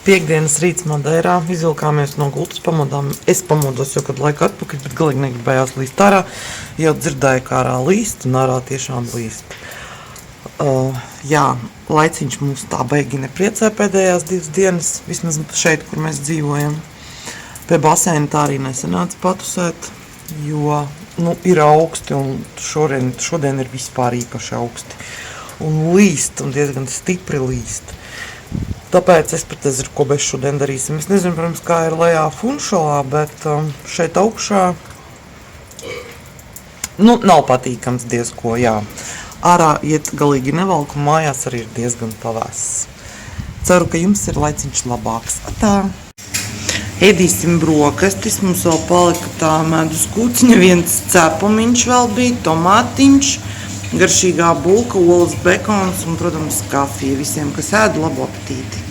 Piektdienas rīts Madeirā, izvilkāmies no gultas, pamodām. Es pamodos jau kādu laiku atpakaļ, bet galīgi negribējās līst ārā. Jau dzirdēju, kā ārā līst, un ārā tiešām līst. Jā, laiciņš mūs tā baigi nepriecē pēdējās 2 dienas, vismaz šeit, kur mēs dzīvojam. Pie baseina tā arī nesanāca patusēt, jo ir augsti, un šodien ir vispār īpaši augsti. Un līst, un diezgan stipri līst. Tāpēc es pat nezinu, ko mēs šodien darīsim. Es nezinu, protams, kā ir lejā Funšalā, bet šeit augšā nav patīkams diezko, jā. Ārā iet galīgi nevalk, un mājās arī ir diezgan pavēss. Ceru, ka jums ir laiciņš labāks. Atā! Ēdīsim brokastis, mums vēl palika tā medus kūciņa, viens cepumiņš vēl bija, tomātiņš, garšīgā bulka, olas bekons un, protams, kafija. Visiem, kas ēd, labu apetīti.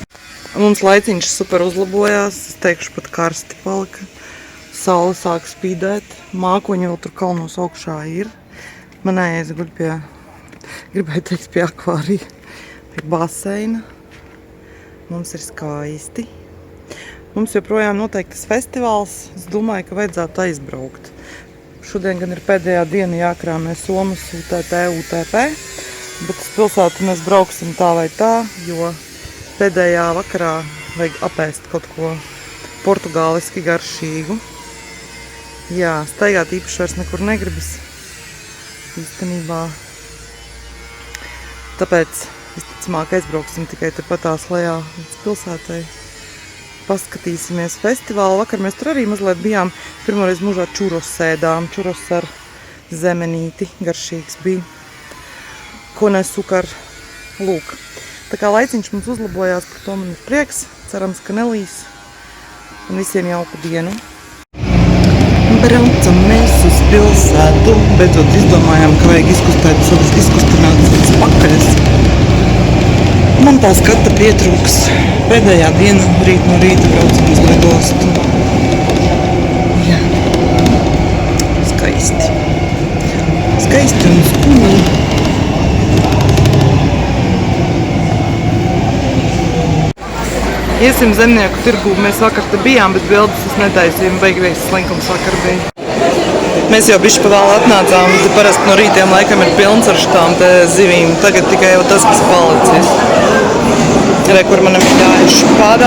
Mums laiciņš super uzlabojās, es teikšu, pat karsti palika. Saule sāk spīdēt, mākoņi vēl tur kalnos augšā ir. Manējais guļ gribēju teikt pie akvārija, pie baseina. Mums ir skaisti. Mums joprojām noteikti tas festivāls, es domāju, ka vajadzētu aizbraukt. Šodien gan ir pēdējā diena jākrāmē Somas UTP, bet uz pilsētu mēs brauksim tā vai tā, jo pēdējā vakarā vajag apēst kaut ko portugāliski garšīgu. Jā, staigāt īpaši vairs nekur negribas īstenībā. Tāpēc visticamāk aizbrauksim tikai tepatās lejā līdz pilsētai. Paskatīsimies festivālu. Vakar mēs tur arī mazliet bijām. Pirmoreiz mūžā čuros sēdām. Čuros ar zemenīti. Garšīgs bija. Ko nesukar. Lūk. Tā kā laiciņš mums uzlabojās, par to man ir prieks. Cerams, ka nelīs. Un visiem jauku dienu. Braucam mēs uz pilsētu. Beidzot izdomājām, ka vajag izkustināt savas pakaļas. Man tā skata pietrūks. Pēdējā diena, rīt no rīta braucam uz lidostu. Jā. Skaisti. Skaisti un skumji. Iesim zemnieku tirgū. Mēs vakar te bijām, bet bildes es netaisīju. Beigvies slinkums vakar bija. Mēs jau bišķi pa vēl atnācām. Te parasti no rītiem laikam ir pilns ar šitām te zivīm. Tagad tikai jau tas, kas palicis. Re, kur manam ir jāiši pāda.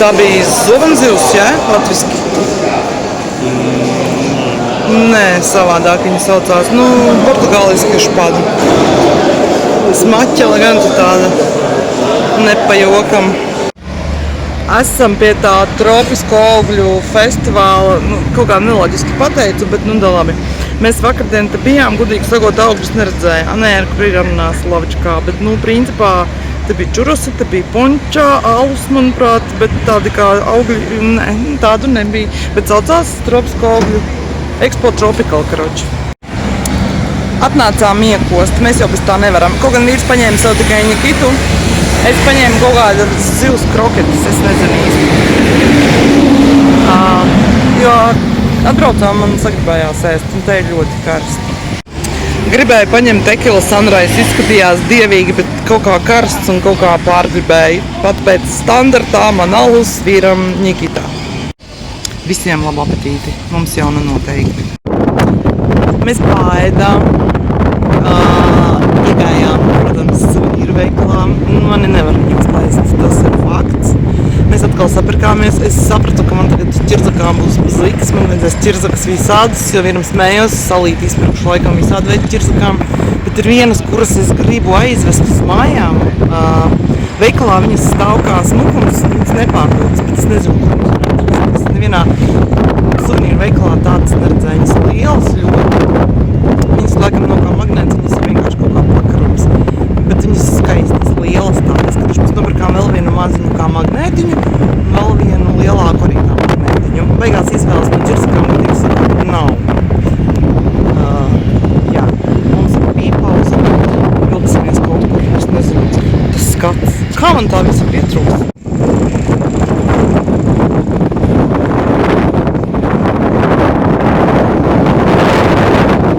Tā bija zobanzivs, jā? Latviski. Nē, savādāk viņa saucās. Portugāliski špada. Smaķela gan tu tāda nepajokam. Esam pie tā tropisko augļu festivāla. Kaut kā neloģiski pateicu, bet da labi. Mēs vakardien te bijām, gudīgi sakot, augļus neredzēja. Nē, kur ir ananās Lavičkā, bet, principā, te bija čurosi, te bija pončā, alus, manuprāt, bet tādi kā augļi, tādu nebija. Bet saucās tropisko augļu Expo Tropical, karoči. Atnācām iekost, mēs jau bez tā nevaram. Kaut gan vīrs paņēma sev tikai ņakitu. Es paņēmu kaut kādu zivs kroketes, es nezinu īsti. Jo atbraucām, man sagribējās ēst, un te ir ļoti karsti. Gribēju paņemt tequila sunrise, izskatījās dievīgi, bet kaut kā karsts un kaut kā pārgribēju. Pat pēc standartā man alus, vīram ņikitā. Visiem labu apetīti, mums jau noteikti. Mēs paēdām, iegājām, protams, suvenīru veikalā. Mani nevar viņas laist, tas ir fakts. Mēs atkal sapirkāmies. Es sapratu, ka man tagad ķirzakām būs zliks. Man vajadzēs ķirzakas visādas, jo vienam smējos, salīt izpirkšu laikam visādi veidu ķirzakām. Bet ir vienas, kuras es gribu aizvest uz mājām. Veikalā viņas stāv kā smukums, viņas nepārdodas, bet es nezinu, kur viņas var atrast. Es nevienā suvenīru veikalā tādas neredzēju. Viņas ir lielas ļoti. Viņas laikam nav kā magnēts, viņas ir vienkārši kaut kā pakarums. Bet viņas skaistas, lielas tādas, ka mēs nopirkām vēl vienu maziņu kā magnētiņu un vēl vienu lielāku arī kā magnētiņu. Beigās izvēles no ķirzakām, bet tiks sakot, nav. Jā, mums bija pauze, vilksimies kaut kur, es nezinu, tas skats. Kā man tā visa pietrūks?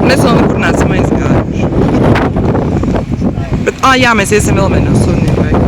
Mēs vēl nekur neesam aizgājuši. Bet, jā, mēs iesim vēl vienā suvenīru veikalu.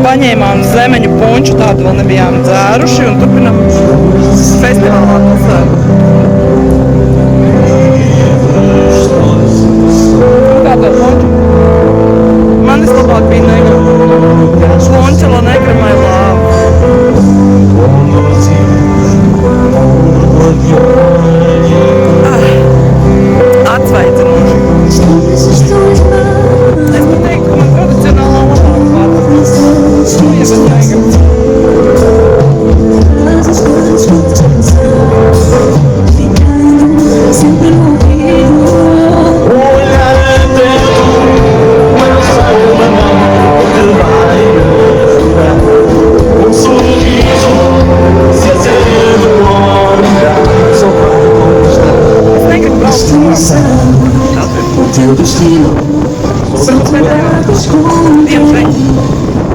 Paņēmām zemeņu ponču, tādu vēl nebijām dzēruši un turpinam festivālā klusēt. Kā tā ponču? Man vislabāk bija negra. Ponča la negra my love. Atsveicinoši. Es pat teiktu, ka man tradicionālā labāk pārtas. Nu, ja bet negra. Teu destino são guardados comigo,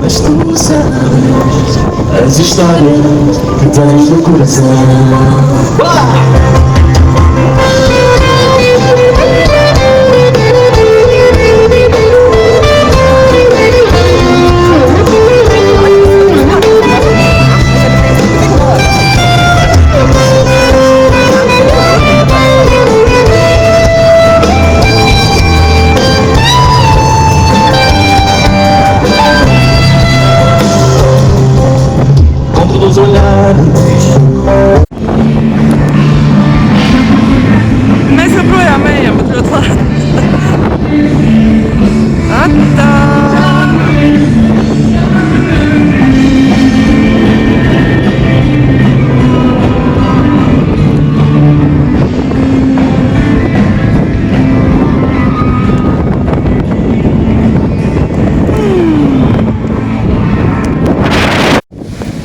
mas tu sabes as histórias que tens no coração. Mēs joprojām ejam, bet ļoti lēti. Atā!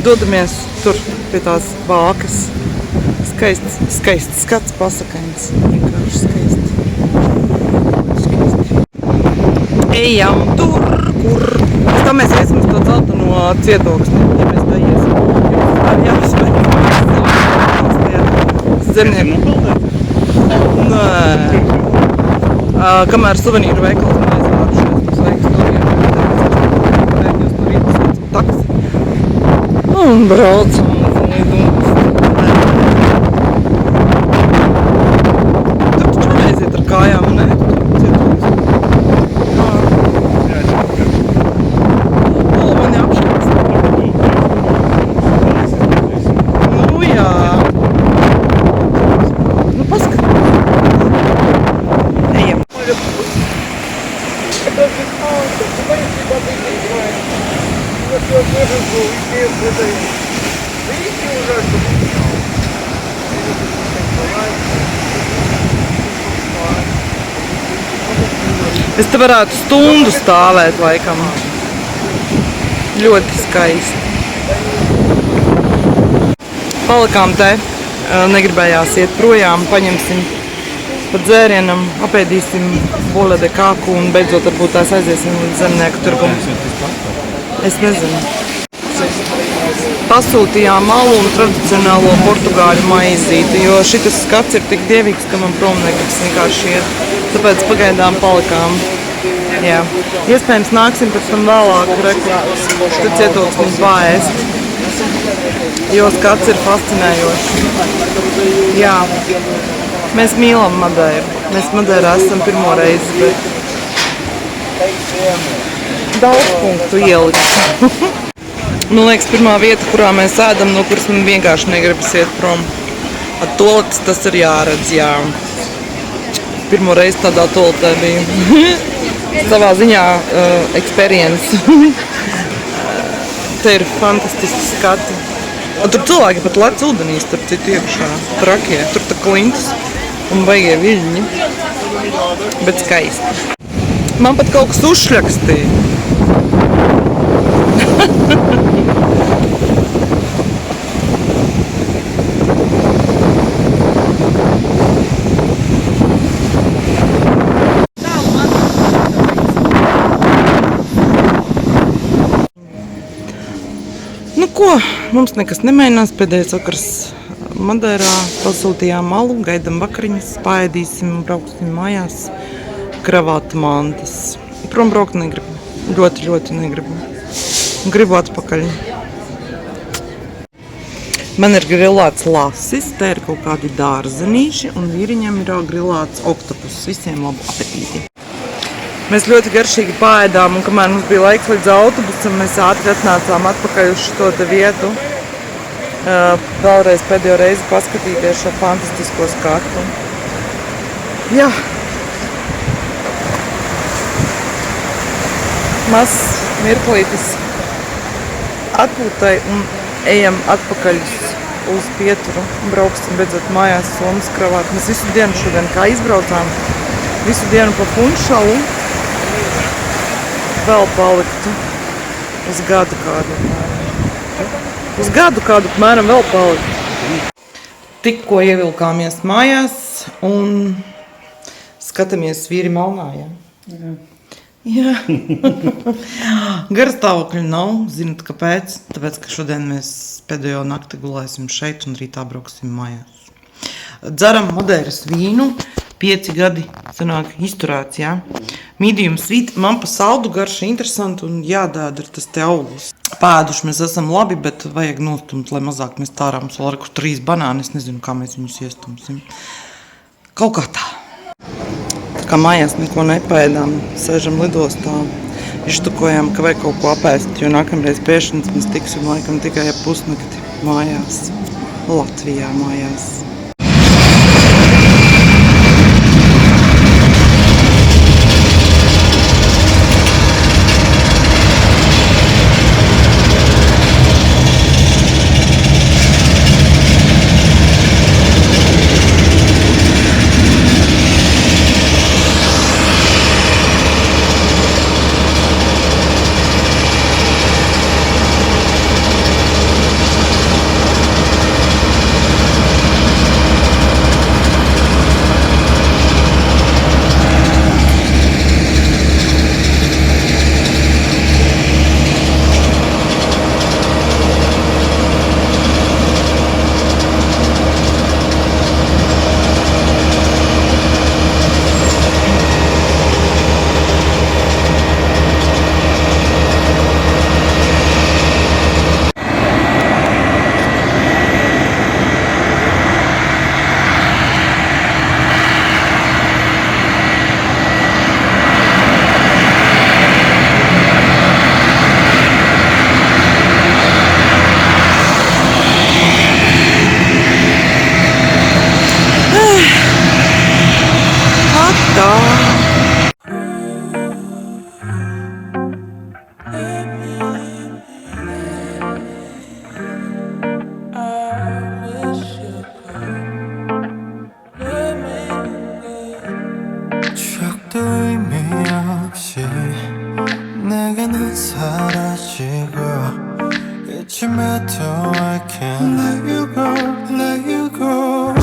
Dodamies tur pie tās vākas. Skaists skats, pasakains. Vienkārši skaisti. Ejam tur, kur. Tā mēs iesim uz to dzelteno cietoksni, ja mēs tā iesim. Tā jāspēj. Zemnieku. Nē. Kamēr suvenīru veikals un aizvārušies, tas veiks to vienu. Jūs tur īpaši taksi. Un braucam. Tur taču neaiziet ar kājām, ne? O, mani apšķirs. Nu jā. Nu paskat. Ejam. Es te varētu stundu stāvēt laikam. Ļoti skaisti. Palikām te, negribējās iet projām, paņemsim pa dzērienam, apēdīsim bole de kāku un beidzot varbūt tās aiziesim līdz zemnieku tirgumu. Es nezinu. Pasūtījām malu un tradicionālo portugāļu maizīti, jo šitas skats ir tik dievīgs, ka man prom negribas vienkārši iet. Tāpēc pagaidām palikām. Jā. Iespējams nāksim pēc tam vēlāk, tad cietoksnis paēst. Jo skats ir fascinējošs. Jā. Mēs mīlam Madeiru. Mēs Madeirā esam pirmo reizi, bet daudz punktu ielikt. Man liekas, pirmā vieta, kurā mēs ēdam, no kuras man vienkārši negribas iet prom. Toaletes tas ir jāredz, jā. Pirmo reizi tādā toaletē biju. Savā ziņā experience. Te ir fantastiski skati. Tur cilvēki pat lec ūdenīs, tur citu iekšā. Trakie. Tur tā klintas un baigie viļņi. Bet skaisti. Man pat kaut kas uzšļakstīja. Nu ko, mums nekas nemainās, pēdējais vakars Madeirā, pasūtījām malu, gaidam vakariņas, paēdīsim un brauksim mājās, kravāt mantas. Prom braukt negribu. Ļoti, ļoti negribu. Gribu atpakaļ. Man ir grilēts lasis, te ir kaut kādi dārzenīši, un vīriņam ir grilēts oktopus. Visiem labu apetīti. Mēs ļoti garšīgi paēdām, un kamēr mums bija laiks līdz autobusam, mēs ātri atnācām atpakaļ uz šo te vietu. Vēlreiz pēdējo reizi paskatīties šo fantastisko skatu. Jā. Mazs mirklītis atpūtai un ejam atpakaļ uz Pieturu. Brauksim beidzot mājās Somas kravāt. Mēs visu dienu šodien kā izbraucām. Visu dienu pa Funšalu. Vēl paliktu uz gadu kādu apmēram. Uz gadu kādu apmēram vēl paliktu. Tikko ievilkāmies mājās un skatāmies vīri melnā, ja? Jā. Gara stāvokļa nav, zinat kāpēc? Tāpēc, ka šodien mēs pēdējo nakti gulēsim šeit un rītā brauksim mājās. Dzeram Madeiras vīnu, 5 gadi sanāk izturēts, jā. Medium sweet, man pa saldu garša interesanti un jādēda ir tas te auglis. Pēduši mēs esam labi, bet vajag nostumt, lai mazāk mēs tārām solari, kur 3 banāni, es nezinu, kā mēs viņus iestumsim. Kaut kā tā. Kā mājās neko nepaēdām, sēžam lidostā, izštukojām, ka vajag kaut ko apēst, jo nākamreiz piešanas mēs tiksim laikam tikai ap pusnakti mājās, Latvijā mājās. 잊지 마도 I can't let you go, let you go.